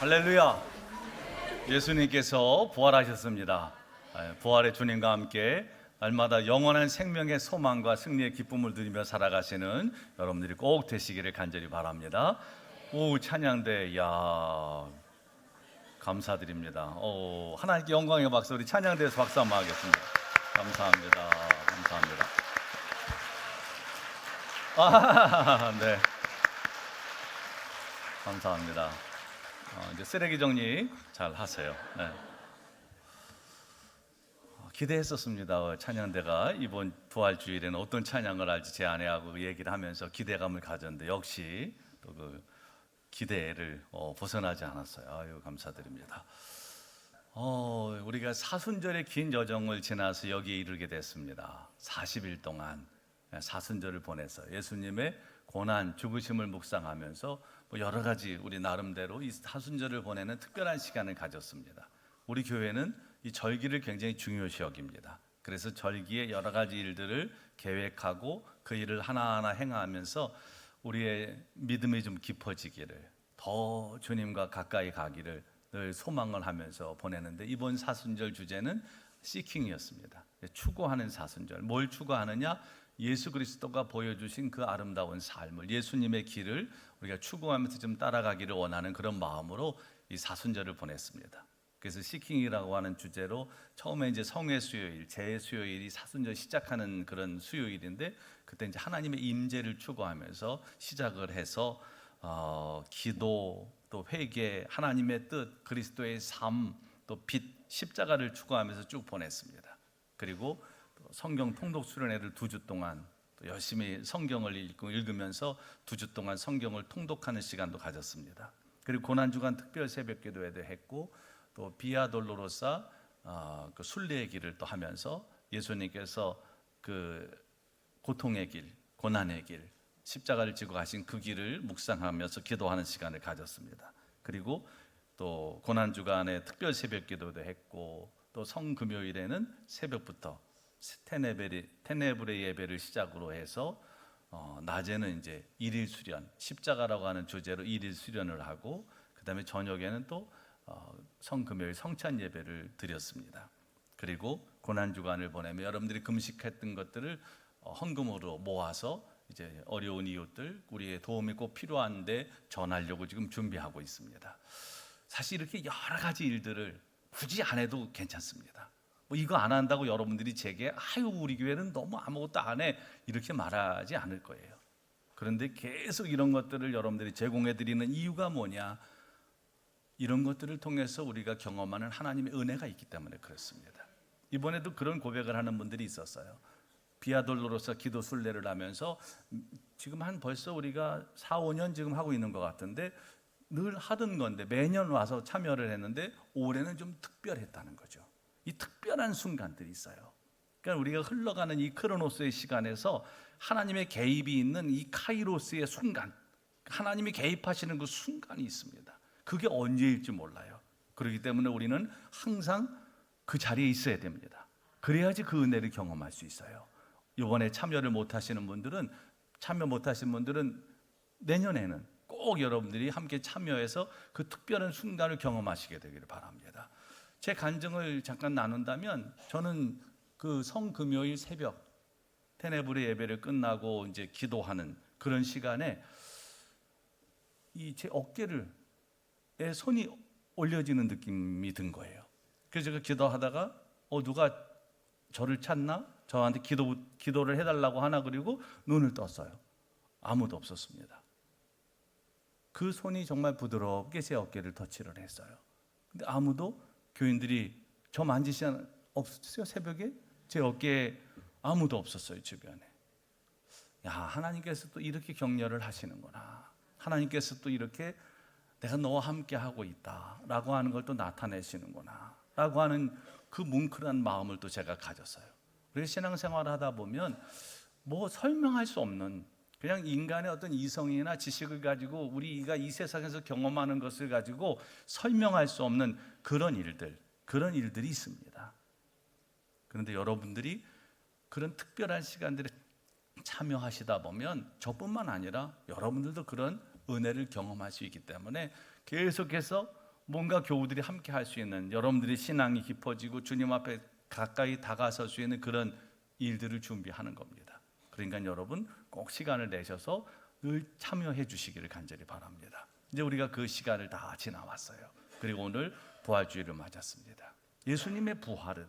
할렐루야. 예수님께서 부활하셨습니다. 부활의 주님과 함께 날마다 영원한 생명의 소망과 승리의 기쁨을 누리며 살아가시는 여러분들이 꼭 되시기를 간절히 바랍니다. 오, 찬양대, 야, 감사드립니다. 하나님께 영광의 박수. 우리 찬양대에서 박수 한번 하겠습니다. 감사합니다. 감사합니다. 네, 감사합니다. 이제 쓰레기 정리 잘 하세요. 네. 기대했었습니다. 찬양대가 이번 부활주일에는 어떤 찬양을 할지 제 아내하고 얘기를 하면서 기대감을 가졌는데 역시 또 그 기대를 벗어나지 않았어요. 아유, 감사드립니다. 우리가 사순절의 긴 여정을 지나서 여기에 이르게 됐습니다. 40일 동안 사순절을 보내서 예수님의 고난, 죽으심을 묵상하면서 여러 가지 우리 나름대로 이 사순절을 보내는 특별한 시간을 가졌습니다. 우리 교회는 이 절기를 굉장히 중요시 여깁니다. 그래서 절기의 여러 가지 일들을 계획하고 그 일을 하나하나 행하면서 우리의 믿음이 좀 깊어지기를, 더 주님과 가까이 가기를 늘 소망을 하면서 보내는데, 이번 사순절 주제는 시킹이었습니다. 추구하는 사순절. 뭘 추구하느냐? 예수 그리스도가 보여주신 그 아름다운 삶을, 예수님의 길을 우리가 추구하면서 좀 따라가기를 원하는 그런 마음으로 이 사순절을 보냈습니다. 그래서 시킹이라고 하는 주제로 처음에 이제 성회 수요일, 제 수요일이 사순절 시작하는 그런 수요일인데, 그때 이제 하나님의 임재를 추구하면서 시작을 해서 기도, 또 회개, 하나님의 뜻, 그리스도의 삶, 또 빛, 십자가를 추구하면서 쭉 보냈습니다. 그리고 성경 통독 수련회를 2주 동안 또 열심히 성경을 읽으면서 2주 동안 성경을 통독하는 시간도 가졌습니다. 그리고 고난주간 특별 새벽기도회도 했고, 또 비아 돌로로사 그 순례의 길을 또 하면서 예수님께서 그 고통의 길, 고난의 길, 십자가를 지고 가신 그 길을 묵상하면서 기도하는 시간을 가졌습니다. 그리고 또 고난주간에 특별 새벽기도도 했고, 또 성금요일에는 새벽부터 테네브레 예배를 시작으로 해서 낮에는 이제 일일 수련, 십자가라고 하는 주제로 일일 수련을 하고, 그 다음에 저녁에는 또 성금요일 성찬 예배를 드렸습니다. 그리고 고난주간을 보내며 여러분들이 금식했던 것들을 헌금으로 모아서 이제 어려운 이웃들, 우리의 도움이 꼭 필요한데 전하려고 지금 준비하고 있습니다. 사실 이렇게 여러 가지 일들을 굳이 안 해도 괜찮습니다. 이거 안 한다고 여러분들이 제게 아유, 우리 교회는 너무 아무것도 안 해, 이렇게 말하지 않을 거예요. 그런데 계속 이런 것들을 여러분들이 제공해 드리는 이유가 뭐냐? 이런 것들을 통해서 우리가 경험하는 하나님의 은혜가 있기 때문에 그렇습니다. 이번에도 그런 고백을 하는 분들이 있었어요. 비아돌로로서 기도 순례를 하면서 지금 한 벌써 우리가 4, 5년 지금 하고 있는 것 같은데, 늘 하던 건데 매년 와서 참여를 했는데 올해는 좀 특별했다는 거죠. 이 특별한 순간들이 있어요. 그러니까 우리가 흘러가는 이 크로노스의 시간에서 하나님의 개입이 있는 이 카이로스의 순간, 하나님이 개입하시는 그 순간이 있습니다. 그게 언제일지 몰라요. 그렇기 때문에 우리는 항상 그 자리에 있어야 됩니다. 그래야지 그 은혜를 경험할 수 있어요. 이번에 참여를 못하시는 분들은, 참여 못하신 분들은 내년에는 꼭 여러분들이 함께 참여해서 그 특별한 순간을 경험하시게 되기를 바랍니다. 제 간증을 잠깐 나눈다면, 저는 그 성금요일 새벽 테네브레 예배를 끝나고 이제 기도하는 그런 시간에 이 제 어깨를 손이 올려지는 느낌이 든 거예요. 그래서 제가 기도하다가 누가 저를 찾나? 저한테 기도를 해달라고 하나? 그리고 눈을 떴어요. 아무도 없었습니다. 그 손이 정말 부드럽게 제 어깨를 터치를 했어요. 근데 아무도, 교인들이 저 만지시 없었어요. 새벽에 제 어깨에 아무도 없었어요, 주변에. 야, 하나님께서 또 이렇게 격려를 하시는구나. 하나님께서 또 이렇게 내가 너와 함께 하고 있다라고 하는 걸 또 나타내시는구나 라고 하는 그 뭉클한 마음을 또 제가 가졌어요. 그래서 신앙생활을 하다 보면 뭐 설명할 수 없는, 그냥 인간의 어떤 이성이나 지식을 가지고 우리가 이 세상에서 경험하는 것을 가지고 설명할 수 없는 그런 일들이 있습니다. 그런데 여러분들이 그런 특별한 시간들에 참여하시다 보면 저뿐만 아니라 여러분들도 그런 은혜를 경험할 수 있기 때문에 계속해서 뭔가 교우들이 함께 할 수 있는, 여러분들이 신앙이 깊어지고 주님 앞에 가까이 다가설 수 있는 그런 일들을 준비하는 겁니다. 그러니까 여러분 꼭 시간을 내셔서 늘 참여해 주시기를 간절히 바랍니다. 이제 우리가 그 시간을 다 지나왔어요. 그리고 오늘 부활주의를 맞았습니다. 예수님의 부활은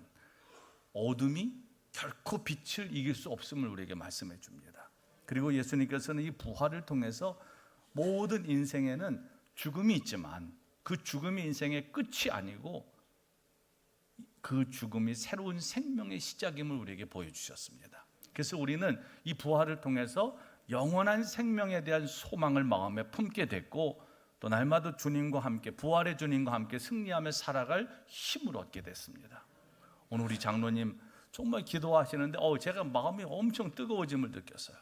어둠이 결코 빛을 이길 수 없음을 우리에게 말씀해 줍니다. 그리고 예수님께서는 이 부활을 통해서 모든 인생에는 죽음이 있지만 그 죽음이 인생의 끝이 아니고 그 죽음이 새로운 생명의 시작임을 우리에게 보여주셨습니다. 그래서 우리는 이 부활을 통해서 영원한 생명에 대한 소망을 마음에 품게 됐고, 또 날마다 주님과 함께, 부활의 주님과 함께 승리하며 살아갈 힘을 얻게 됐습니다. 오늘 우리 장로님 정말 기도하시는데 제가 마음이 엄청 뜨거워짐을 느꼈어요.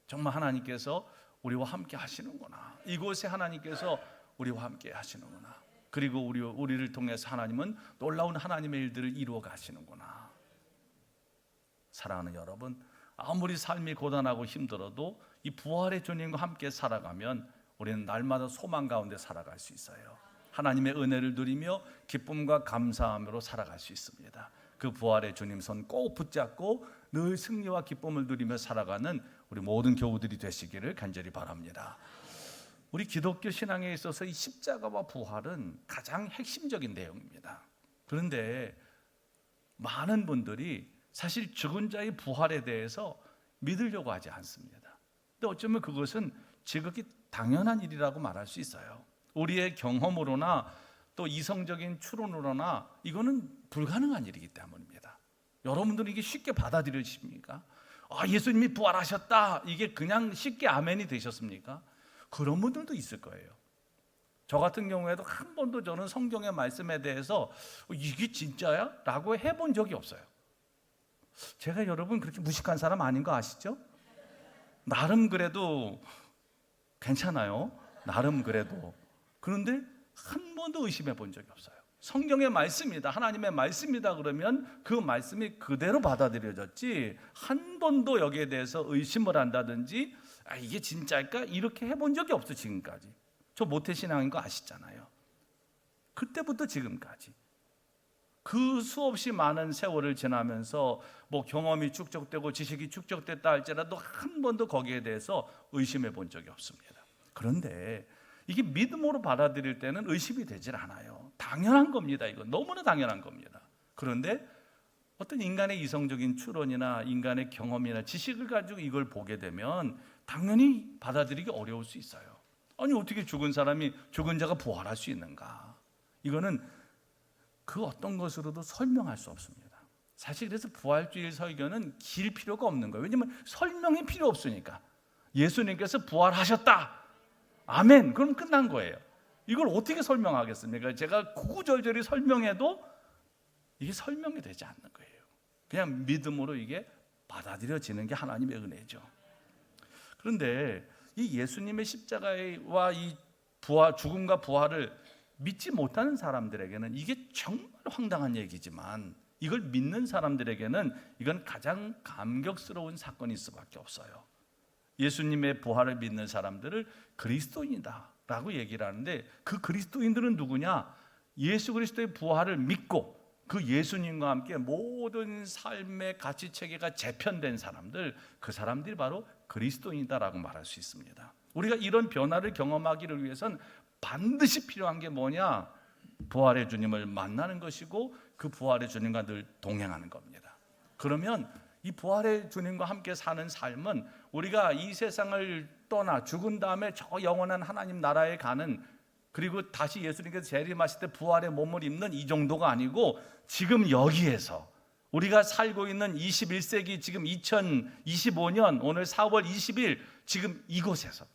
정말 하나님께서 우리와 함께 하시는구나. 이곳에 하나님께서 우리와 함께 하시는구나. 그리고 우리를 통해서 하나님은 놀라운 하나님의 일들을 이루어 가시는구나. 사랑하는 여러분, 아무리 삶이 고단하고 힘들어도 이 부활의 주님과 함께 살아가면 우리는 날마다 소망 가운데 살아갈 수 있어요. 하나님의 은혜를 누리며 기쁨과 감사함으로 살아갈 수 있습니다. 그 부활의 주님 손 꼭 붙잡고 늘 승리와 기쁨을 누리며 살아가는 우리 모든 교우들이 되시기를 간절히 바랍니다. 우리 기독교 신앙에 있어서 이 십자가와 부활은 가장 핵심적인 내용입니다. 그런데 많은 분들이 사실 죽은 자의 부활에 대해서 믿으려고 하지 않습니다. 근데 어쩌면 그것은 지극히 당연한 일이라고 말할 수 있어요. 우리의 경험으로나 또 이성적인 추론으로나 이거는 불가능한 일이기 때문입니다. 여러분들은 이게 쉽게 받아들여지십니까? 예수님이 부활하셨다, 이게 그냥 쉽게 아멘이 되셨습니까? 그런 분들도 있을 거예요. 저 같은 경우에도 한 번도 저는 성경의 말씀에 대해서 이게 진짜야? 라고 해본 적이 없어요. 제가 여러분 그렇게 무식한 사람 아닌 거 아시죠? 나름 그래도 괜찮아요. 나름 그래도. 그런데 한 번도 의심해 본 적이 없어요. 성경의 말씀이다, 하나님의 말씀이다 그러면 그 말씀이 그대로 받아들여졌지, 한 번도 여기에 대해서 의심을 한다든지 이게 진짜일까? 이렇게 해본 적이 없어. 지금까지. 저 모태신앙인 거 아시잖아요. 그때부터 지금까지 그 수없이 많은 세월을 지나면서 경험이 축적되고 지식이 축적됐다 할지라도 한 번도 거기에 대해서 의심해 본 적이 없습니다. 그런데 이게 믿음으로 받아들일 때는 의심이 되질 않아요. 당연한 겁니다. 이거 너무나 당연한 겁니다. 그런데 어떤 인간의 이성적인 추론이나 인간의 경험이나 지식을 가지고 이걸 보게 되면 당연히 받아들이기 어려울 수 있어요. 아니 어떻게 죽은 자가 부활할 수 있는가? 이거는 그 어떤 것으로도 설명할 수 없습니다. 사실 그래서 부활주의 설교는 길 필요가 없는 거예요. 왜냐하면 설명이 필요 없으니까. 예수님께서 부활하셨다, 아멘, 그럼 끝난 거예요. 이걸 어떻게 설명하겠습니까? 제가 구구절절히 설명해도 이게 설명이 되지 않는 거예요. 그냥 믿음으로 이게 받아들여지는 게 하나님의 은혜죠. 그런데 이 예수님의 십자가와 이 죽음과 부활을 믿지 못하는 사람들에게는 이게 정말 황당한 얘기지만, 이걸 믿는 사람들에게는 이건 가장 감격스러운 사건일 수밖에 없어요. 예수님의 부활을 믿는 사람들을 그리스도인이다 라고 얘기를 하는데, 그 그리스도인들은 누구냐? 예수 그리스도의 부활을 믿고 그 예수님과 함께 모든 삶의 가치체계가 재편된 사람들, 그 사람들이 바로 그리스도인이다라고 말할 수 있습니다. 우리가 이런 변화를 경험하기를 위해서는 반드시 필요한 게 뭐냐? 부활의 주님을 만나는 것이고 그 부활의 주님과 늘 동행하는 겁니다. 그러면 이 부활의 주님과 함께 사는 삶은 우리가 이 세상을 떠나 죽은 다음에 저 영원한 하나님 나라에 가는, 그리고 다시 예수님께서 재림하실 때 부활의 몸을 입는 이 정도가 아니고, 지금 여기에서 우리가 살고 있는 21세기 지금 2025년 오늘 4월 20일 지금 이곳에서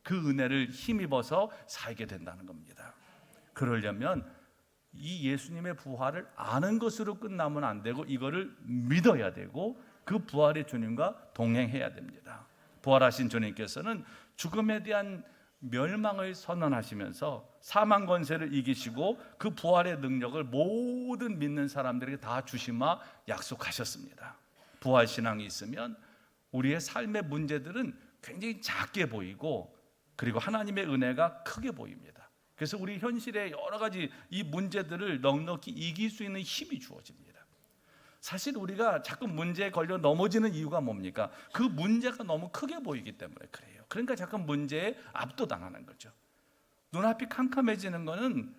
그 은혜를 힘입어서 살게 된다는 겁니다. 그러려면 이 예수님의 부활을 아는 것으로 끝나면 안 되고 이거를 믿어야 되고 그 부활의 주님과 동행해야 됩니다. 부활하신 주님께서는 죽음에 대한 멸망을 선언하시면서 사망 권세를 이기시고 그 부활의 능력을 모든 믿는 사람들에게 다 주시마 약속하셨습니다. 부활 신앙이 있으면 우리의 삶의 문제들은 굉장히 작게 보이고, 그리고 하나님의 은혜가 크게 보입니다. 그래서 우리 현실에 여러 가지 이 문제들을 넉넉히 이길 수 있는 힘이 주어집니다. 사실 우리가 자꾸 문제에 걸려 넘어지는 이유가 뭡니까? 그 문제가 너무 크게 보이기 때문에 그래요. 그러니까 자꾸 문제에 압도당하는 거죠. 눈앞이 캄캄해지는 거는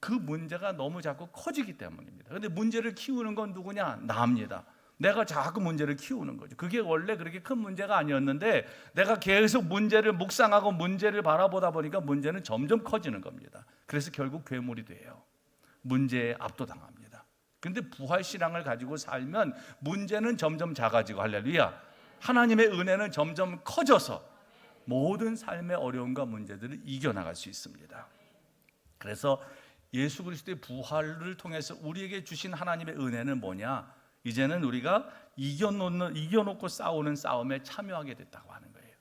그 문제가 너무 자꾸 커지기 때문입니다. 그런데 문제를 키우는 건 누구냐? 나입니다. 내가 자꾸 문제를 키우는 거죠. 그게 원래 그렇게 큰 문제가 아니었는데 내가 계속 문제를 묵상하고 문제를 바라보다 보니까 문제는 점점 커지는 겁니다. 그래서 결국 괴물이 돼요. 문제에 압도당합니다. 그런데 부활신앙을 가지고 살면 문제는 점점 작아지고, 할렐루야, 하나님의 은혜는 점점 커져서 모든 삶의 어려움과 문제들을 이겨나갈 수 있습니다. 그래서 예수 그리스도의 부활을 통해서 우리에게 주신 하나님의 은혜는 뭐냐? 이제는 우리가 이겨놓고 싸우는 싸움에 참여하게 됐다고 하는 거예요.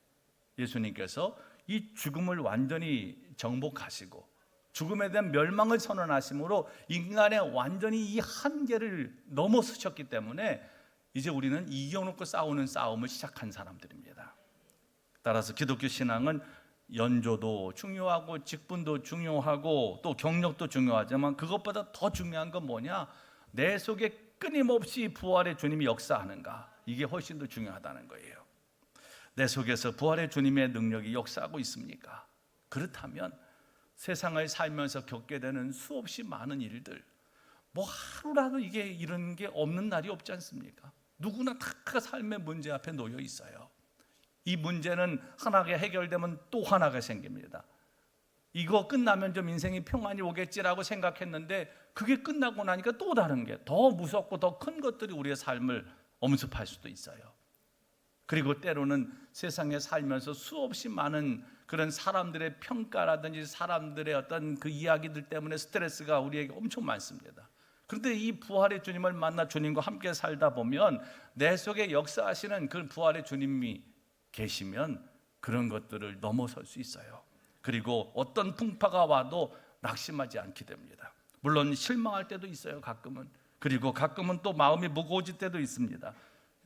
예수님께서 이 죽음을 완전히 정복하시고 죽음에 대한 멸망을 선언하심으로 인간의 완전히 이 한계를 넘어서셨기 때문에 이제 우리는 이겨놓고 싸우는 싸움을 시작한 사람들입니다. 따라서 기독교 신앙은 연조도 중요하고 직분도 중요하고 또 경력도 중요하지만 그것보다 더 중요한 건 뭐냐? 내 속에 끊임없이 부활의 주님이 역사하는가? 이게 훨씬 더 중요하다는 거예요. 내 속에서 부활의 주님의 능력이 역사하고 있습니까? 그렇다면 세상을 살면서 겪게 되는 수없이 많은 일들, 뭐 하루라도 이게 이런 게 없는 날이 없지 않습니까? 누구나 다 삶의 문제 앞에 놓여 있어요. 이 문제는 하나가 해결되면 또 하나가 생깁니다. 이거 끝나면 좀 인생이 평안이 오겠지라고 생각했는데 그게 끝나고 나니까 또 다른 게 더 무섭고 더 큰 것들이 우리의 삶을 엄습할 수도 있어요. 그리고 때로는 세상에 살면서 수없이 많은 그런 사람들의 평가라든지 사람들의 어떤 그 이야기들 때문에 스트레스가 우리에게 엄청 많습니다. 그런데 이 부활의 주님을 만나 주님과 함께 살다 보면 내 속에 역사하시는 그 부활의 주님이 계시면 그런 것들을 넘어설 수 있어요. 그리고 어떤 풍파가 와도 낙심하지 않게 됩니다. 물론 실망할 때도 있어요, 가끔은. 그리고 가끔은 또 마음이 무거워질 때도 있습니다.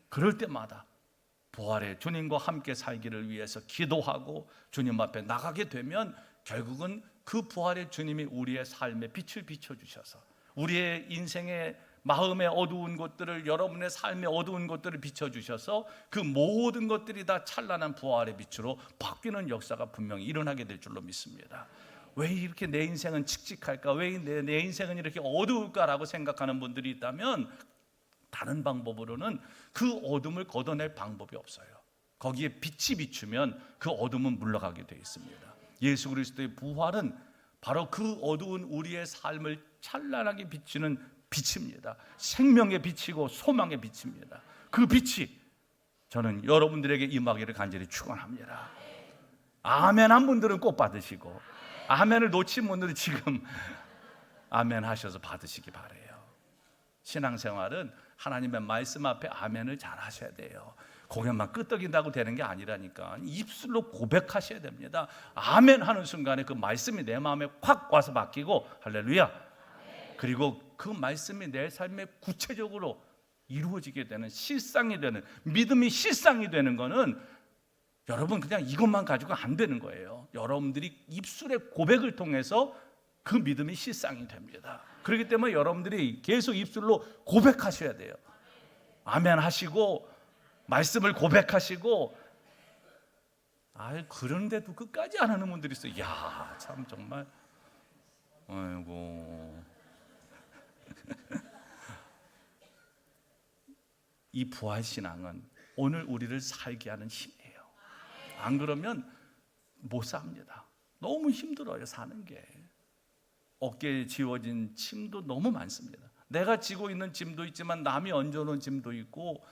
그럴 때마다 부활의 주님과 함께 살기를 위해서 기도하고 주님 앞에 나가게 되면 결국은 그 부활의 주님이 우리의 삶에 빛을 비춰주셔서 우리의 인생의 마음의 어두운 것들을, 여러분의 삶의 어두운 것들을 비춰주셔서 그 모든 것들이 다 찬란한 부활의 빛으로 바뀌는 역사가 분명히 일어나게 될 줄로 믿습니다. 왜 이렇게 내 인생은 칙칙할까? 왜 내 인생은 이렇게 어두울까라고 생각하는 분들이 있다면 다른 방법으로는 그 어둠을 걷어낼 방법이 없어요. 거기에 빛이 비추면 그 어둠은 물러가게 되어 있습니다. 예수 그리스도의 부활은 바로 그 어두운 우리의 삶을 찬란하게 비추는 빛입니다. 생명의 빛이고 소망의 빛입니다. 그 빛이 저는 여러분들에게 임하기를 간절히 축원합니다. 아멘 한 분들은 꼭 받으시고 아멘을 놓친 분들은 지금 아멘 하셔서 받으시기 바라요. 신앙생활은 하나님의 말씀 앞에 아멘을 잘 하셔야 돼요. 고개만 끄덕인다고 되는 게 아니라니까 입술로 고백하셔야 됩니다. 아멘 하는 순간에 그 말씀이 내 마음에 확 와서 바뀌고 할렐루야. 그리고 그 말씀이 내 삶에 구체적으로 이루어지게 되는, 실상이 되는, 믿음이 실상이 되는 거는 여러분 그냥 이것만 가지고 안 되는 거예요. 여러분들이 입술의 고백을 통해서 그 믿음이 실상이 됩니다. 그렇기 때문에 여러분들이 계속 입술로 고백하셔야 돼요. 아멘 하시고 말씀을 고백하시고. 그런데도 끝까지 안 하는 분들이 있어요. 야, 참 정말 아이고. 이 부활신앙은 오늘 우리를 살게 하는 힘이에요. 안 그러면 못 삽니다. 너무 힘들어요, 사는 게. 어깨에 지워진 짐도 너무 많습니다. 내가 지고 있는 짐도 있지만 남이 얹어놓은 짐도 있고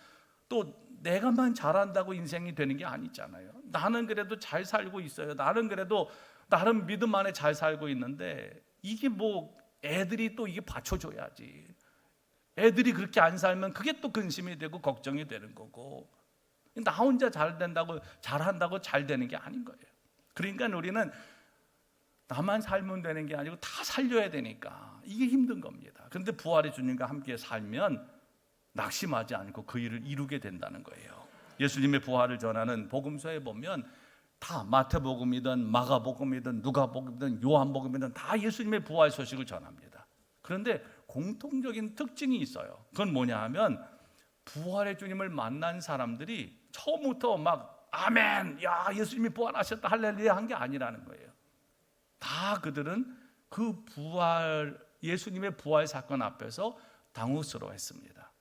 또 내가만 잘한다고 인생이 되는 게 아니잖아요. 나는 그래도 잘 살고 있어요. 나는 그래도 나름 믿음 안에 잘 살고 있는데 이게 뭐 애들이 또 이게 받쳐줘야지. 애들이 그렇게 안 살면 그게 또 근심이 되고 걱정이 되는 거고, 나 혼자 잘 된다고 잘한다고 잘 되는 게 아닌 거예요. 그러니까 우리는 나만 살면 되는 게 아니고 다 살려야 되니까 이게 힘든 겁니다. 그런데 부활의 주님과 함께 살면 낙심하지 않고 그 일을 이루게 된다는 거예요. 예수님의 부활을 전하는 복음서에 보면 다 마태복음이든 마가복음이든 누가복음이든 요한복음이든 다 예수님의 부활 소식을 전합니다. 그런데 공통적인 특징이 있어요. 그건 뭐냐 하면 부활의 주님을 만난 사람들이 처음부터 막 아멘, 야 예수님이 부활하셨다 할렐루야 한 게 아니라는 거예요. 다 그들은 그 부활, 예수님의 부활 사건 앞에서 당혹스러워했습니다.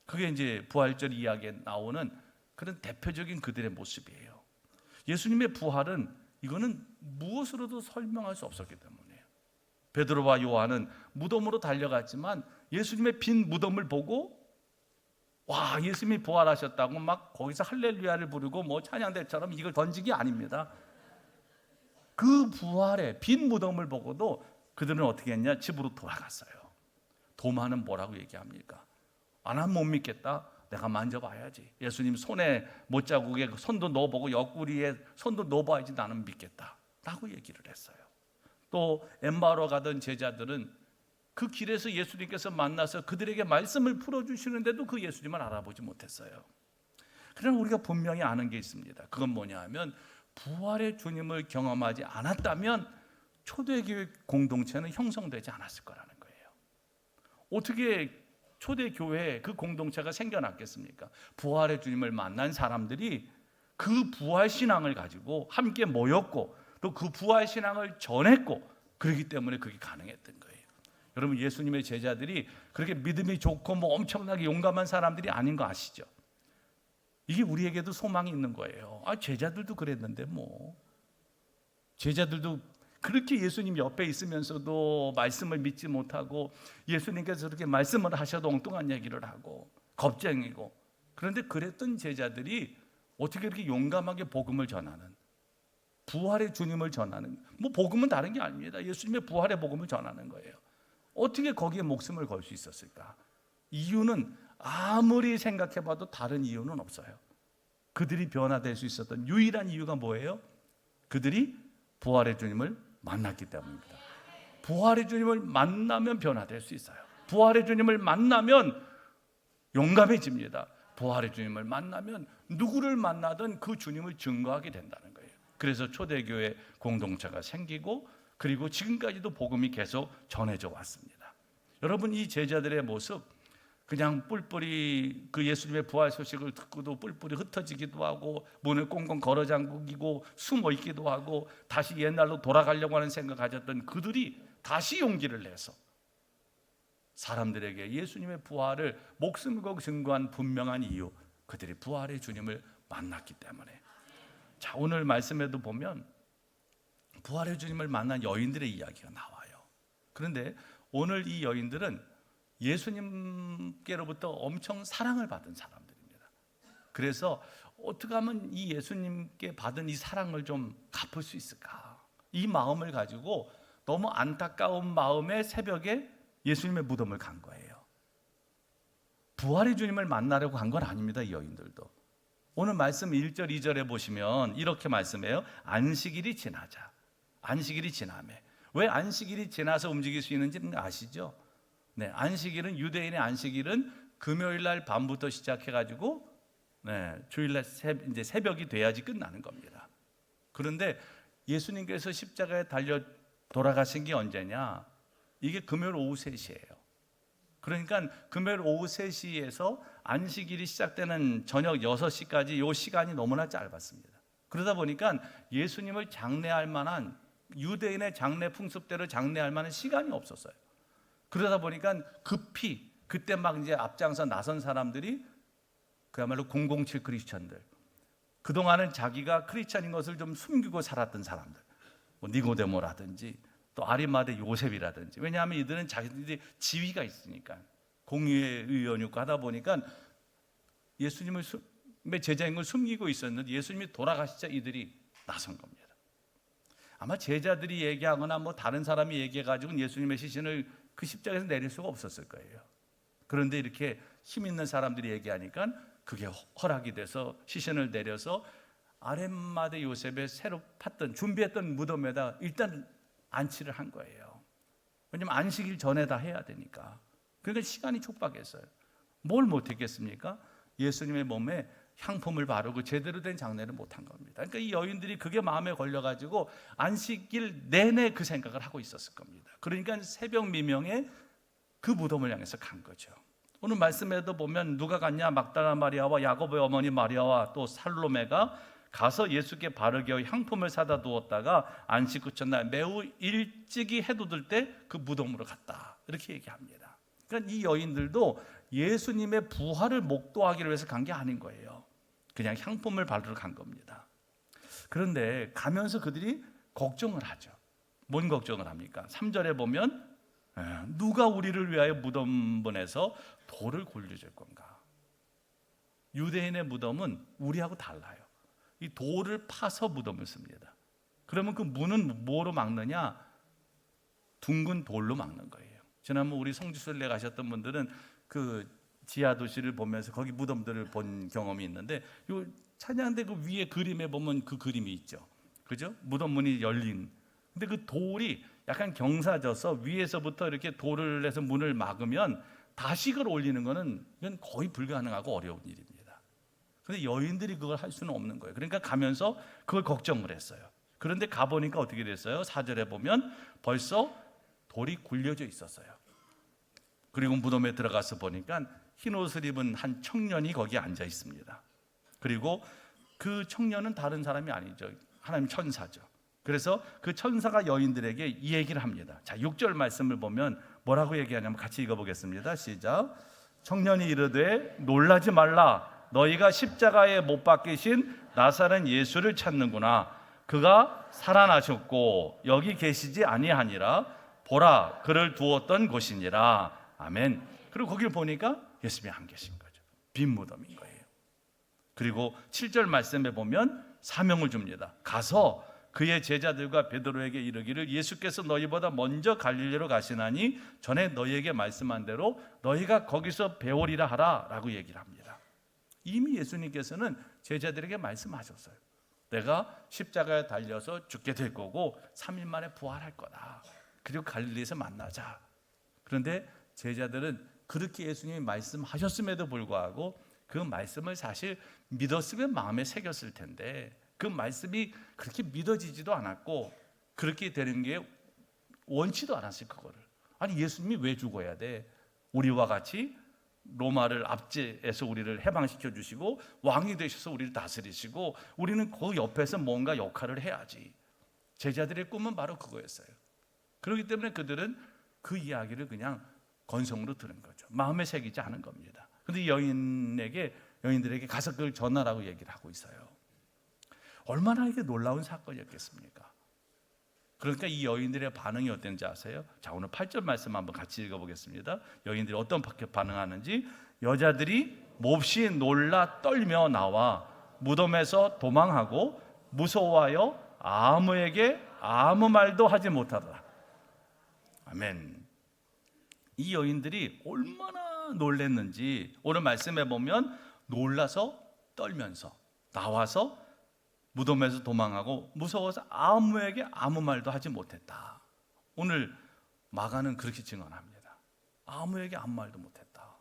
그게 이제 부활절 이야기에 나오는 그런 대표적인 그들의 모습이에요. 예수님의 부활은 이거는 무엇으로도 설명할 수 없었기 때문이에요. 베드로와 요한은 무덤으로 달려갔지만 예수님의 빈 무덤을 보고 와 예수님이 부활하셨다고 막 거기서 할렐루야를 부르고 뭐 찬양대처럼 이걸 던진 게 아닙니다. 그 부활의 빈 무덤을 보고도 그들은 어떻게 했냐? 집으로 돌아갔어요. 도마는 뭐라고 얘기합니까? 난 못 믿겠다. 내가 만져봐야지. 예수님 손에 못자국에 손도 넣어보고 옆구리에 손도 넣어봐야지 나는 믿겠다 라고 얘기를 했어요. 또 엠마오로 가던 제자들은 그 길에서 예수님께서 만나서 그들에게 말씀을 풀어주시는데도 그 예수님을 알아보지 못했어요. 그러나 우리가 분명히 아는 게 있습니다. 그건 뭐냐 하면 부활의 주님을 경험하지 않았다면 초대교회 공동체는 형성되지 않았을 거라는 거예요. 어떻게 초대교회에 그 공동체가 생겨났겠습니까? 부활의 주님을 만난 사람들이 그 부활신앙을 가지고 함께 모였고 또 그 부활신앙을 전했고 그렇기 때문에 그게 가능했던 거예요. 여러분 예수님의 제자들이 그렇게 믿음이 좋고 뭐 엄청나게 용감한 사람들이 아닌 거 아시죠? 이게 우리에게도 소망이 있는 거예요. 제자들도 그랬는데 뭐 제자들도 그렇게 예수님 옆에 있으면서도 말씀을 믿지 못하고 예수님께서 그렇게 말씀을 하셔도 엉뚱한 얘기를 하고 겁쟁이고 그런데 그랬던 제자들이 어떻게 그렇게 용감하게 복음을 전하는 부활의 주님을 전하는 뭐 복음은 다른 게 아닙니다. 예수님의 부활의 복음을 전하는 거예요. 어떻게 거기에 목숨을 걸 수 있었을까? 이유는 아무리 생각해봐도 다른 이유는 없어요. 그들이 변화될 수 있었던 유일한 이유가 뭐예요? 그들이 부활의 주님을 만났기 때문입니다. 부활의 주님을 만나면 변화될 수 있어요. 부활의 주님을 만나면 용감해집니다. 부활의 주님을 만나면 누구를 만나든 그 주님을 증거하게 된다는 거예요. 그래서 초대교회 공동체가 생기고 그리고 지금까지도 복음이 계속 전해져 왔습니다. 여러분 이 제자들의 모습 그냥 뿔뿔이 그 예수님의 부활 소식을 듣고도 뿔뿔이 흩어지기도 하고 문을 꽁꽁 걸어 잠그고 숨어 있기도 하고 다시 옛날로 돌아가려고 하는 생각 가졌던 그들이 다시 용기를 내서 사람들에게 예수님의 부활을 목숨을 걸고 증거한 분명한 이유 그들이 부활의 주님을 만났기 때문에 자 오늘 말씀에도 보면 부활의 주님을 만난 여인들의 이야기가 나와요. 그런데 오늘 이 여인들은 예수님께로부터 엄청 사랑을 받은 사람들입니다. 그래서 어떻게 하면 이 예수님께 받은 이 사랑을 좀 갚을 수 있을까? 이 마음을 가지고 너무 안타까운 마음에 새벽에 예수님의 무덤을 간 거예요. 부활의 주님을 만나려고 간 건 아닙니다. 이 여인들도. 오늘 말씀 1절 2절에 보시면 이렇게 말씀해요. 안식일이 지나자. 안식일이 지나매. 왜 안식일이 지나서 움직일 수 있는지는 아시죠? 네, 안식일은 유대인의 안식일은 금요일 날 밤부터 시작해가지고 주일날 이제 새벽이 돼야지 끝나는 겁니다. 그런데 예수님께서 십자가에 달려 돌아가신 게 언제냐? 이게 금요일 오후 3시예요. 그러니까 금요일 오후 3시에서 안식일이 시작되는 저녁 6시까지 이 시간이 너무나 짧았습니다. 그러다 보니까 예수님을 장례할 만한 유대인의 장례 풍습대로 장례할 만한 시간이 없었어요. 그러다 보니까 급히 그때 막 이제 앞장서 나선 사람들이 그야말로 007 크리스천들 그동안은 자기가 크리스천인 것을 좀 숨기고 살았던 사람들 뭐 니고데모라든지 또 아리마대 요셉이라든지 왜냐하면 이들은 자기들이 지위가 있으니까 공의회 의원이고 하다 보니까 예수님의 제자인 걸 숨기고 있었는데 예수님이 돌아가시자 이들이 나선 겁니다. 아마 제자들이 얘기하거나 뭐 다른 사람이 얘기해가지고 예수님의 시신을 그 십자가에서 내릴 수가 없었을 거예요. 그런데 이렇게 힘 있는 사람들이 얘기하니까 그게 허락이 돼서 시신을 내려서 아렛마대 요셉의 새로 팠던 준비했던 무덤에다 일단 안치를 한 거예요. 왜냐하면 안식일 전에 다 해야 되니까. 그러니까 시간이 촉박했어요. 뭘 못했겠습니까? 예수님의 몸에 향품을 바르고 제대로 된 장례를 못한 겁니다. 그러니까 이 여인들이 그게 마음에 걸려가지고 안식일 내내 그 생각을 하고 있었을 겁니다. 그러니까 새벽 미명에 그 무덤을 향해서 간 거죠. 오늘 말씀에도 보면 누가 갔냐? 막달라 마리아와 야고보의 어머니 마리아와 또 살로메가 가서 예수께 바르게 향품을 사다 두었다가 안식 후 첫날 매우 일찍이 해도 들 때 그 무덤으로 갔다, 이렇게 얘기합니다. 그러니까 이 여인들도 예수님의 부활을 목도하기를 위해서 간 게 아닌 거예요. 그냥 향품을 바르러 간 겁니다. 그런데 가면서 그들이 걱정을 하죠. 뭔 걱정을 합니까? 3절에 보면 누가 우리를 위하여 무덤분에서 돌을 굴려줄 건가? 유대인의 무덤은 우리하고 달라요. 이 돌을 파서 무덤을 씁니다. 그러면 그 문은 뭐로 막느냐? 둥근 돌로 막는 거예요. 지난번 우리 성지순례 가셨던 분들은 그 지하 도시를 보면서 거기 무덤들을 본 경험이 있는데, 요 찬양대 그 위에 그림에 보면 그 그림이 있죠. 그죠? 무덤 문이 열린. 근데 그 돌이 약간 경사져서 위에서부터 이렇게 돌을 내서 문을 막으면 다시글 올리는 거는 이건 거의 불가능하고 어려운 일입니다. 그런데 여인들이 그걸 할 수는 없는 거예요. 그러니까 가면서 그걸 걱정을 했어요. 그런데 가보니까 어떻게 됐어요? 4절에 보면 벌써 돌이 굴려져 있었어요. 그리고 무덤에 들어가서 보니까 흰 옷을 입은 한 청년이 거기에 앉아 있습니다. 그리고 그 청년은 다른 사람이 아니죠. 하나님 천사죠. 그래서 그 천사가 여인들에게 이 얘기를 합니다. 자, 6절 말씀을 보면 뭐라고 얘기하냐면 같이 읽어보겠습니다. 시작. 청년이 이르되 놀라지 말라. 너희가 십자가에 못 박히신 나사렛 예수를 찾는구나. 그가 살아나셨고 여기 계시지 아니하니라. 보라, 그를 두었던 곳이니라. 아멘. 그리고 거기를 보니까 예수님이 안 계신 거죠. 빈 무덤인 거예요. 그리고 7절 말씀에 보면 사명을 줍니다. 가서 그의 제자들과 베드로에게 이르기를 예수께서 너희보다 먼저 갈릴리로 가시나니 전에 너희에게 말씀한 대로 너희가 거기서 배우리라 하라 라고 얘기를 합니다. 이미 예수님께서는 제자들에게 말씀하셨어요. 내가 십자가에 달려서 죽게 될 거고 3일 만에 부활할 거다. 그리고 갈릴리에서 만나자. 그런데 제자들은 그렇게 예수님이 말씀하셨음에도 불구하고 그 말씀을 사실 믿었으면 마음에 새겼을 텐데 그 말씀이 그렇게 믿어지지도 않았고 그렇게 되는 게 원치도 않았을 그거를. 아니 예수님이 왜 죽어야 돼? 우리와 같이 로마를 압제해서 우리를 해방시켜 주시고 왕이 되셔서 우리를 다스리시고 우리는 그 옆에서 뭔가 역할을 해야지. 제자들의 꿈은 바로 그거였어요. 그렇기 때문에 그들은 그 이야기를 그냥 건성으로 들은 거죠. 마음에 새기지 않은 겁니다. 그런데 여인들에게 가서 그걸 전하라고 얘기를 하고 있어요. 얼마나 이게 놀라운 사건이었겠습니까? 그러니까 이 여인들의 반응이 어땠는지 아세요? 자, 오늘 8절 말씀 한번 같이 읽어보겠습니다. 여인들이 어떤 반응하는지. 여자들이 몹시 놀라 떨며 나와 무덤에서 도망하고 무서워하여 아무에게 아무 말도 하지 못하더라. 아멘. 이 여인들이 얼마나 놀랐는지 오늘 말씀해 보면 놀라서 떨면서 나와서 무덤에서 도망하고 무서워서 아무에게 아무 말도 하지 못했다. 오늘 마가는 그렇게 증언합니다. 아무에게 아무 말도 못했다.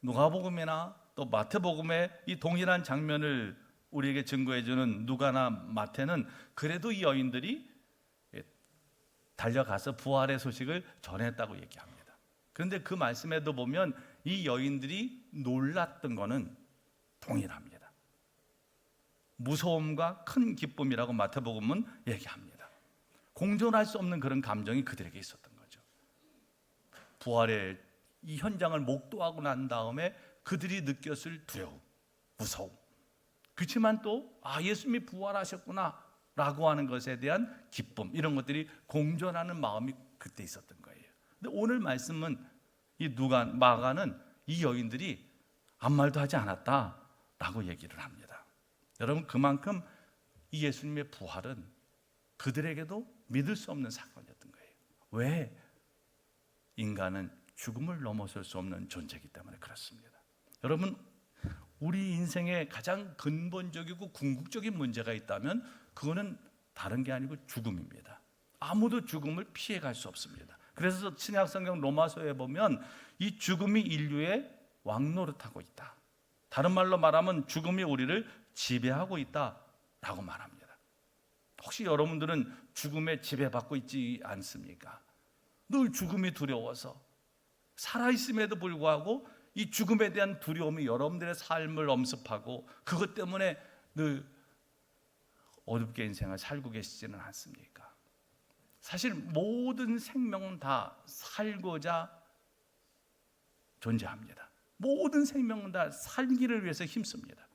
누가복음이나 또 마태복음의 이 동일한 장면을 우리에게 증거해주는 누가나 마태는 그래도 이 여인들이 달려가서 부활의 소식을 전했다고 얘기합니다. 그런데 그 말씀에도 보면 이 여인들이 놀랐던 거는 동일합니다. 무서움과 큰 기쁨이라고 마태복음은 얘기합니다. 공존할 수 없는 그런 감정이 그들에게 있었던 거죠. 부활의 이 현장을 목도하고 난 다음에 그들이 느꼈을 두려움, 무서움. 그렇지만 또 예수님이 부활하셨구나 라고 하는 것에 대한 기쁨, 이런 것들이 공존하는 마음이 그때 있었던 거예요. 근데 오늘 말씀은 이 마가는 이 여인들이 아무 말도 하지 않았다라고 얘기를 합니다. 여러분, 그만큼 이 예수님의 부활은 그들에게도 믿을 수 없는 사건이었던 거예요. 왜? 인간은 죽음을 넘어설 수 없는 존재이기 때문에 그렇습니다. 여러분, 우리 인생에 가장 근본적이고 궁극적인 문제가 있다면 그거는 다른 게 아니고 죽음입니다. 아무도 죽음을 피해갈 수 없습니다. 그래서 신약성경 로마서에 보면 이 죽음이 인류의 왕노릇하고 있다. 다른 말로 말하면 죽음이 우리를 지배하고 있다라고 말합니다. 혹시 여러분들은 죽음에 지배받고 있지 않습니까? 늘 죽음이 두려워서 살아있음에도 불구하고 이 죽음에 대한 두려움이 여러분들의 삶을 엄습하고 그것 때문에 늘 어둡게 인생을 살고 계시지는 않습니까? 사실 모든 생명은 다 살고자 존재합니다. 모든 생명은 다 살기를 위해서 힘씁니다.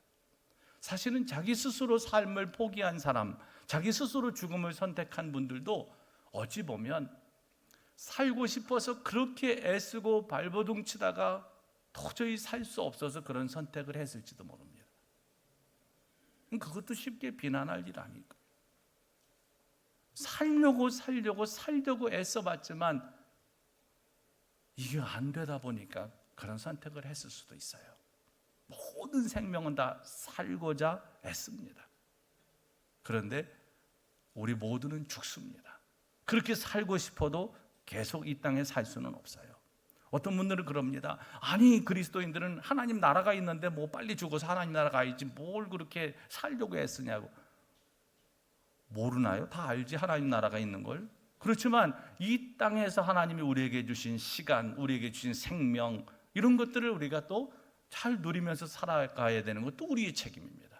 사실은 자기 스스로 삶을 포기한 사람, 자기 스스로 죽음을 선택한 분들도 어찌 보면 살고 싶어서 그렇게 애쓰고 발버둥 치다가 도저히 살 수 없어서 그런 선택을 했을지도 모릅니다. 그것도 쉽게 비난할 일 아닐까. 살려고 애써봤지만 이게 안 되다 보니까 그런 선택을 했을 수도 있어요. 모든 생명은 다 살고자 애씁니다. 그런데 우리 모두는 죽습니다. 그렇게 살고 싶어도 계속 이 땅에 살 수는 없어요. 어떤 분들은 그럽니다. 아니, 그리스도인들은 하나님 나라가 있는데 뭐 빨리 죽어서 하나님 나라 가야지 뭘 그렇게 살려고 애쓰냐고. 모르나요? 다 알지, 하나님 나라가 있는 걸. 그렇지만 이 땅에서 하나님이 우리에게 주신 시간, 우리에게 주신 생명, 이런 것들을 우리가 또 잘 누리면서 살아가야 되는 것도 우리의 책임입니다.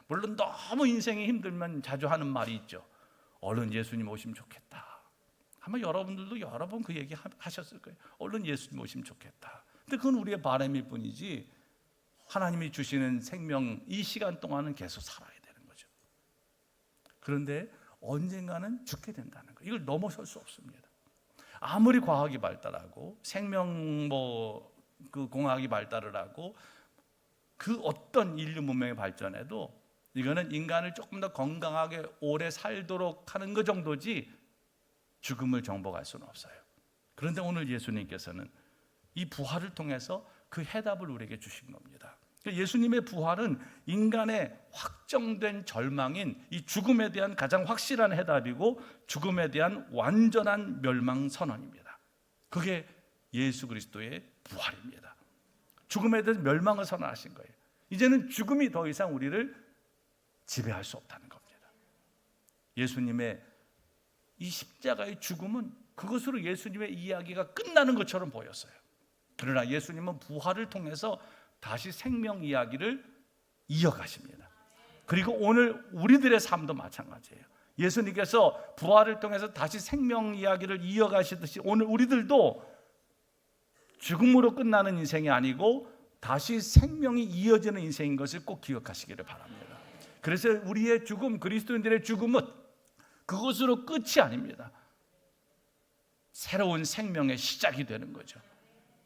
물론 너무 인생이 힘들면 자주 하는 말이 있죠. 얼른 예수님 오시면 좋겠다. 아마 여러분들도 여러 번 그 얘기 하셨을 거예요. 얼른 예수님 오시면 좋겠다. 근데 그건 우리의 바람일 뿐이지 하나님이 주시는 생명, 이 시간 동안은 계속 살아야 되는 거죠. 그런데 언젠가는 죽게 된다는 거예요. 이걸 넘어설 수 없습니다. 아무리 과학이 발달하고 생명 그 공학이 발달을 하고 그 어떤 인류 문명의 발전에도 이거는 인간을 조금 더 건강하게 오래 살도록 하는 것 정도지 죽음을 정복할 수는 없어요. 그런데 오늘 예수님께서는 이 부활을 통해서 그 해답을 우리에게 주신 겁니다. 예수님의 부활은 인간의 확정된 절망인 이 죽음에 대한 가장 확실한 해답이고 죽음에 대한 완전한 멸망 선언입니다. 그게 예수 그리스도의 부활입니다. 죽음에 대한 멸망을 선언하신 거예요. 이제는 죽음이 더 이상 우리를 지배할 수 없다는 겁니다. 예수님의 이 십자가의 죽음은 그것으로 예수님의 이야기가 끝나는 것처럼 보였어요. 그러나 예수님은 부활을 통해서 다시 생명 이야기를 이어가십니다. 그리고 오늘 우리들의 삶도 마찬가지예요. 예수님께서 부활을 통해서 다시 생명 이야기를 이어가시듯이 오늘 우리들도 죽음으로 끝나는 인생이 아니고 다시 생명이 이어지는 인생인 것을 꼭 기억하시기를 바랍니다. 그래서 우리의 죽음, 그리스도인들의 죽음은 그것으로 끝이 아닙니다. 새로운 생명의 시작이 되는 거죠.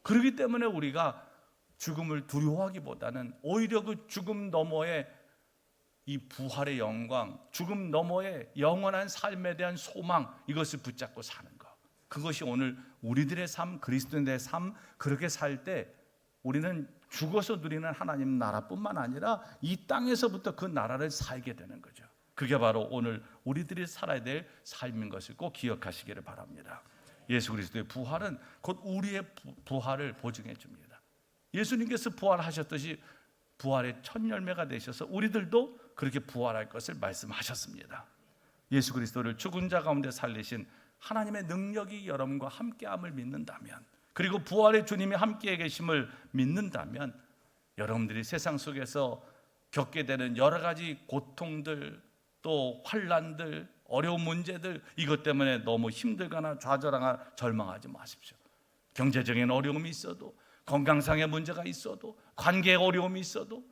그렇기 때문에 우리가 죽음을 두려워하기보다는 오히려 그 죽음 너머의 이 부활의 영광, 죽음 너머의 영원한 삶에 대한 소망, 이것을 붙잡고 사는 것. 그것이 오늘 우리들의 삶, 그리스도인들의 삶, 그렇게 살 때 우리는 죽어서 누리는 하나님 나라뿐만 아니라 이 땅에서부터 그 나라를 살게 되는 거죠. 그게 바로 오늘 우리들이 살아야 될 삶인 것을 꼭 기억하시기를 바랍니다. 예수 그리스도의 부활은 곧 우리의 부활을 보증해 줍니다. 예수님께서 부활하셨듯이 부활의 첫 열매가 되셔서 우리들도 그렇게 부활할 것을 말씀하셨습니다. 예수 그리스도를 죽은 자 가운데 살리신 하나님의 능력이 여러분과 함께함을 믿는다면, 그리고 부활의 주님이 함께 계심을 믿는다면 여러분들이 세상 속에서 겪게 되는 여러 가지 고통들, 또 환난들, 어려운 문제들, 이것 때문에 너무 힘들거나 좌절하거나 절망하지 마십시오. 경제적인 어려움이 있어도, 건강상의 문제가 있어도, 관계의 어려움이 있어도,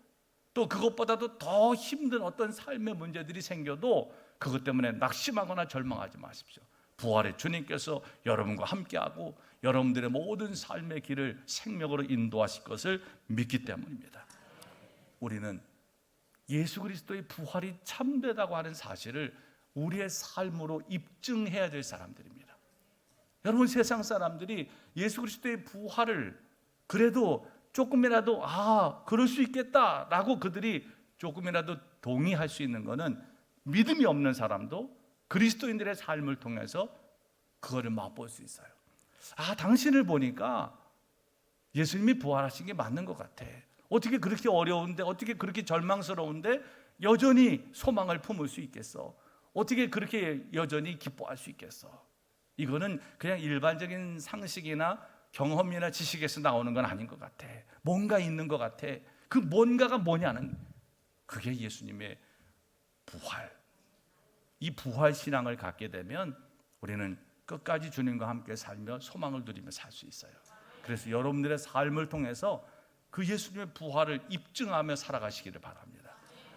또 그것보다도 더 힘든 어떤 삶의 문제들이 생겨도 그것 때문에 낙심하거나 절망하지 마십시오. 부활의 주님께서 여러분과 함께하고 여러분들의 모든 삶의 길을 생명으로 인도하실 것을 믿기 때문입니다. 우리는 예수 그리스도의 부활이 참되다고 하는 사실을 우리의 삶으로 입증해야 될 사람들입니다. 여러분, 세상 사람들이 예수 그리스도의 부활을 그래도 조금이라도 그럴 수 있겠다라고 그들이 조금이라도 동의할 수 있는 것은 믿음이 없는 사람도 그리스도인들의 삶을 통해서 그거를 맛볼 수 있어요. 당신을 보니까 예수님이 부활하신 게 맞는 것 같아. 어떻게 그렇게 어려운데, 어떻게 그렇게 절망스러운데 여전히 소망을 품을 수 있겠어? 어떻게 그렇게 여전히 기뻐할 수 있겠어? 이거는 그냥 일반적인 상식이나 경험이나 지식에서 나오는 건 아닌 것 같아. 뭔가 있는 것 같아. 그 뭔가가 뭐냐는, 그게 예수님의 부활. 이 부활 신앙을 갖게 되면 우리는 끝까지 주님과 함께 살며 소망을 누리며 살 수 있어요. 그래서 여러분들의 삶을 통해서 그 예수님의 부활을 입증하며 살아가시기를 바랍니다.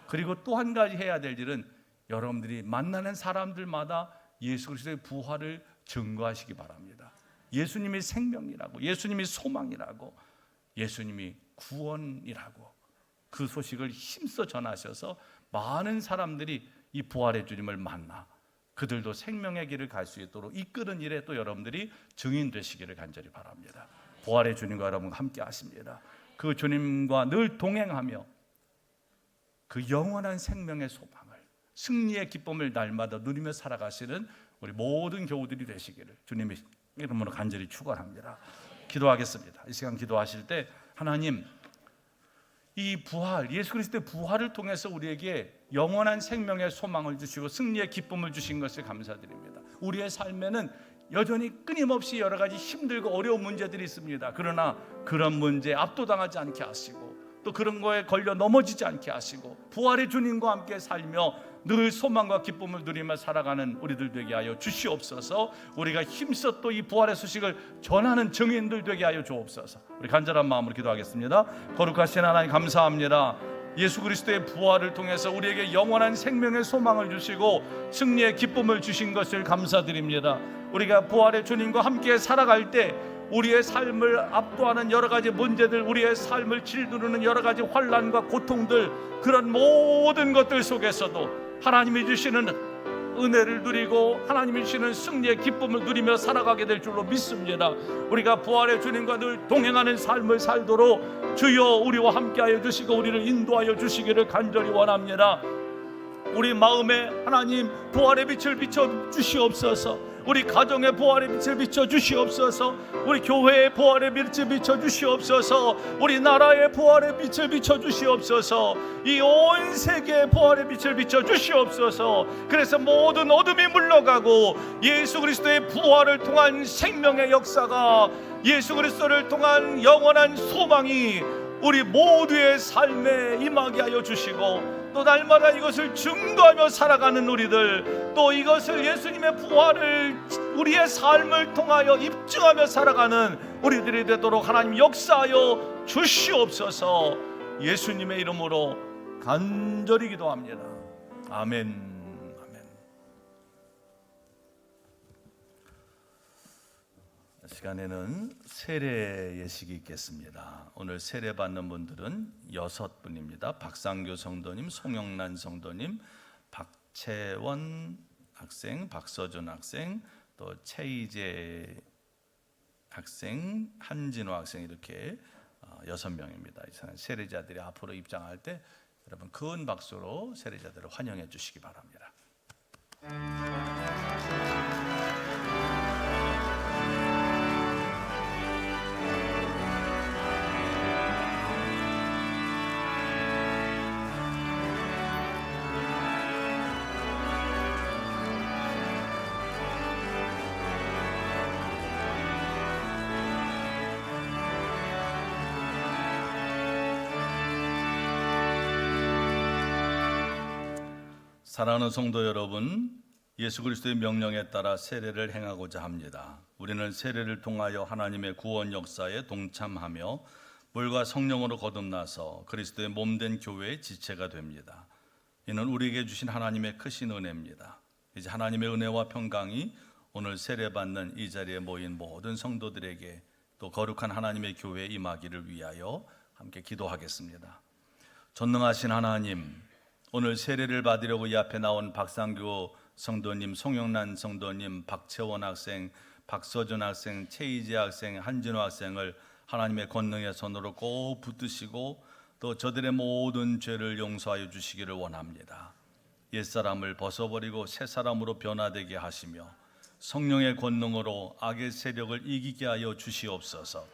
그리고 또 한 가지 해야 될 일은 여러분들이 만나는 사람들마다 예수 그리스도의 부활을 증거하시기 바랍니다. 예수님이 생명이라고, 예수님이 소망이라고, 예수님이 구원이라고 그 소식을 힘써 전하셔서 많은 사람들이 이 부활의 주님을 만나 그들도 생명의 길을 갈 수 있도록 이끄는 일에 또 여러분들이 증인 되시기를 간절히 바랍니다. 부활의 주님과 여러분 함께 하십니다. 그 주님과 늘 동행하며 그 영원한 생명의 소망을, 승리의 기쁨을 날마다 누리며 살아가시는 우리 모든 교우들이 되시기를 주님의 이름으로 간절히 축원합니다. 기도하겠습니다. 이 시간 기도하실 때 하나님, 이 부활, 예수 그리스도의 부활을 통해서 우리에게 영원한 생명의 소망을 주시고 승리의 기쁨을 주신 것을 감사드립니다. 우리의 삶에는 여전히 끊임없이 여러 가지 힘들고 어려운 문제들이 있습니다. 그러나 그런 문제에 압도당하지 않게 하시고 또 그런 거에 걸려 넘어지지 않게 하시고 부활의 주님과 함께 살며 늘 소망과 기쁨을 누리며 살아가는 우리들 되게 하여 주시옵소서. 우리가 힘써 또 이 부활의 소식을 전하는 증인들 되게 하여 주옵소서. 우리 간절한 마음으로 기도하겠습니다. 거룩하신 하나님 감사합니다. 예수 그리스도의 부활을 통해서 우리에게 영원한 생명의 소망을 주시고 승리의 기쁨을 주신 것을 감사드립니다. 우리가 부활의 주님과 함께 살아갈 때 우리의 삶을 압도하는 여러 가지 문제들, 우리의 삶을 짓누르는 여러 가지 환난과 고통들, 그런 모든 것들 속에서도 하나님이 주시는 은혜를 누리고 하나님이 주시는 승리의 기쁨을 누리며 살아가게 될 줄로 믿습니다. 우리가 부활의 주님과 늘 동행하는 삶을 살도록 주여 우리와 함께하여 주시고 우리를 인도하여 주시기를 간절히 원합니다. 우리 마음에 하나님 부활의 빛을 비춰 주시옵소서. 우리 가정의 부활의 빛을 비춰 주시옵소서. 우리 교회의 부활의 빛을 비춰 주시옵소서. 우리 나라의 부활의 빛을 비춰 주시옵소서. 이 온 세계의 부활의 빛을 비춰 주시옵소서. 그래서 모든 어둠이 물러가고 예수 그리스도의 부활을 통한 생명의 역사가, 예수 그리스도를 통한 영원한 소망이 우리 모두의 삶에 임하게 하여 주시고 또 날마다 이것을 증거하며 살아가는 우리들, 또 이것을 예수님의 부활을 우리의 삶을 통하여 입증하며 살아가는 우리들이 되도록 하나님 역사하여 주시옵소서. 예수님의 이름으로 간절히 기도합니다. 아멘. 시간에는 세례 예식이 있겠습니다. 오늘 세례 받는 분들은 6분입니다. 박상교 성도님, 송영란 성도님, 박채원 학생, 박서준 학생, 또 최희재 학생, 한진호 학생, 이렇게 6명입니다. 이 세례자들이 앞으로 입장할 때 여러분 큰 박수로 세례자들을 환영해 주시기 바랍니다. 사랑하는 성도 여러분, 예수 그리스도의 명령에 따라 세례를 행하고자 합니다. 우리는 세례를 통하여 하나님의 구원 역사에 동참하며 물과 성령으로 거듭나서 그리스도의 몸된 교회의 지체가 됩니다. 이는 우리에게 주신 하나님의 크신 은혜입니다. 이제 하나님의 은혜와 평강이 오늘 세례받는 이 자리에 모인 모든 성도들에게 또 거룩한 하나님의 교회에 임하기를 위하여 함께 기도하겠습니다. 전능하신 하나님, 오늘 세례를 받으려고 이 앞에 나온 박상교 성도님, 송영란 성도님, 박채원 학생, 박서준 학생, 최희재 학생, 한진호 학생을 하나님의 권능의 손으로 꼭 붙드시고 또 저들의 모든 죄를 용서하여 주시기를 원합니다. 옛사람을 벗어버리고 새사람으로 변화되게 하시며 성령의 권능으로 악의 세력을 이기게 하여 주시옵소서.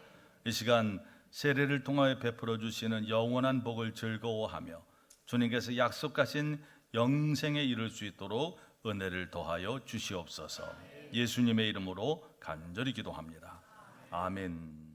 이 시간 세례를 통하여 베풀어 주시는 영원한 복을 즐거워하며 주님께서 약속하신 영생에 이를 수 있도록 은혜를 더하여 주시옵소서. 예수님의 이름으로 간절히 기도합니다. 아멘.